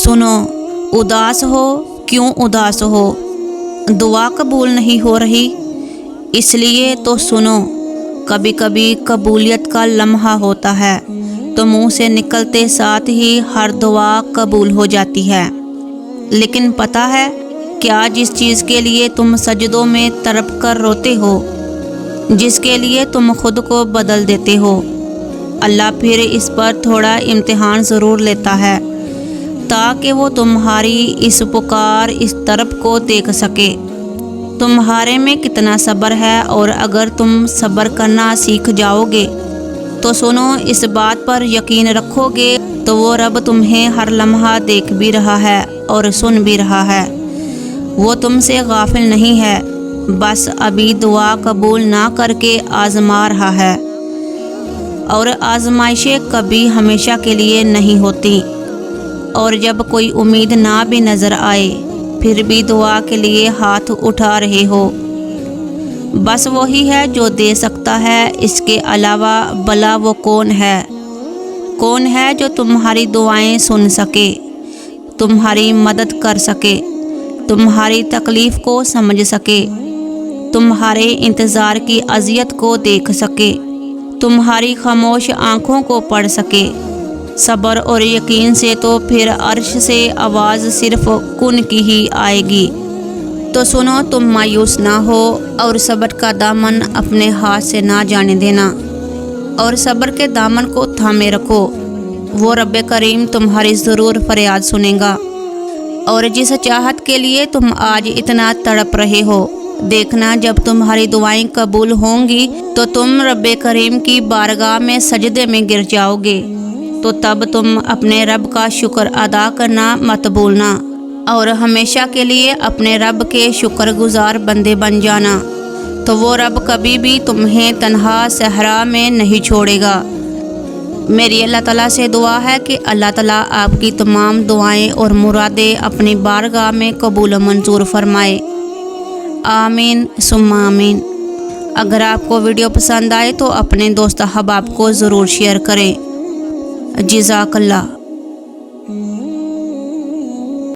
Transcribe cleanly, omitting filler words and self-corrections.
सुनो, उदास हो, क्यों उदास हो? दुआ कबूल नहीं हो रही, इसलिए तो सुनो। कभी कभी कबूलियत का लम्हा होता है तो मुंह से निकलते साथ ही हर दुआ कबूल हो जाती है। लेकिन पता है क्या, जिस चीज़ के लिए तुम सजदों में तड़प कर रोते हो, जिसके लिए तुम खुद को बदल देते हो, अल्लाह फिर इस पर थोड़ा इम्तिहान ज़रूर लेता है ताकि वो तुम्हारी इस पुकार, इस तड़प को देख सके तुम्हारे में कितना सब्र है। और अगर तुम सब्र करना सीख जाओगे तो सुनो, इस बात पर यकीन रखोगे तो वो रब तुम्हें हर लम्हा देख भी रहा है और सुन भी रहा है। वो तुमसे गाफिल नहीं है, बस अभी दुआ कबूल ना करके आजमा रहा है। और आजमाइशें कभी हमेशा के लिए नहीं होती। और जब कोई उम्मीद ना भी नज़र आए फिर भी दुआ के लिए हाथ उठा रहे हो, बस वही है जो दे सकता है। इसके अलावा भला वो कौन है? कौन है जो तुम्हारी दुआएं सुन सके, तुम्हारी मदद कर सके, तुम्हारी तकलीफ़ को समझ सके, तुम्हारे इंतज़ार की अज़ियत को देख सके, तुम्हारी खामोश आँखों को पढ़ सके। सब्र और यकीन से तो फिर अर्श से आवाज़ सिर्फ कुन की ही आएगी। तो सुनो, तुम मायूस ना हो और सब्र का दामन अपने हाथ से ना जाने देना और सब्र के दामन को थामे रखो। वो रब करीम तुम्हारी ज़रूर फरियाद सुनेगा। और जिस चाहत के लिए तुम आज इतना तड़प रहे हो, देखना जब तुम्हारी दुआएं कबूल होंगी तो तुम रब करीम की बारगाह में सजदे में गिर जाओगे। तो तब तुम अपने रब का शुक्र अदा करना मत भूलना और हमेशा के लिए अपने रब के शुक्रगुजार बंदे बन जाना। तो वो रब कभी भी तुम्हें तन्हा सहरा में नहीं छोड़ेगा। मेरी अल्लाह ताला से दुआ है कि अल्लाह ताला आपकी तमाम दुआएं और मुरादें अपनी बारगाह में कबूल मंजूर फरमाए। आमीन सुम्मा आमीन। अगर आपको वीडियो पसंद आए तो अपने दोस्त अहबाब को ज़रूर शेयर करें। जज़ाकल्लाह।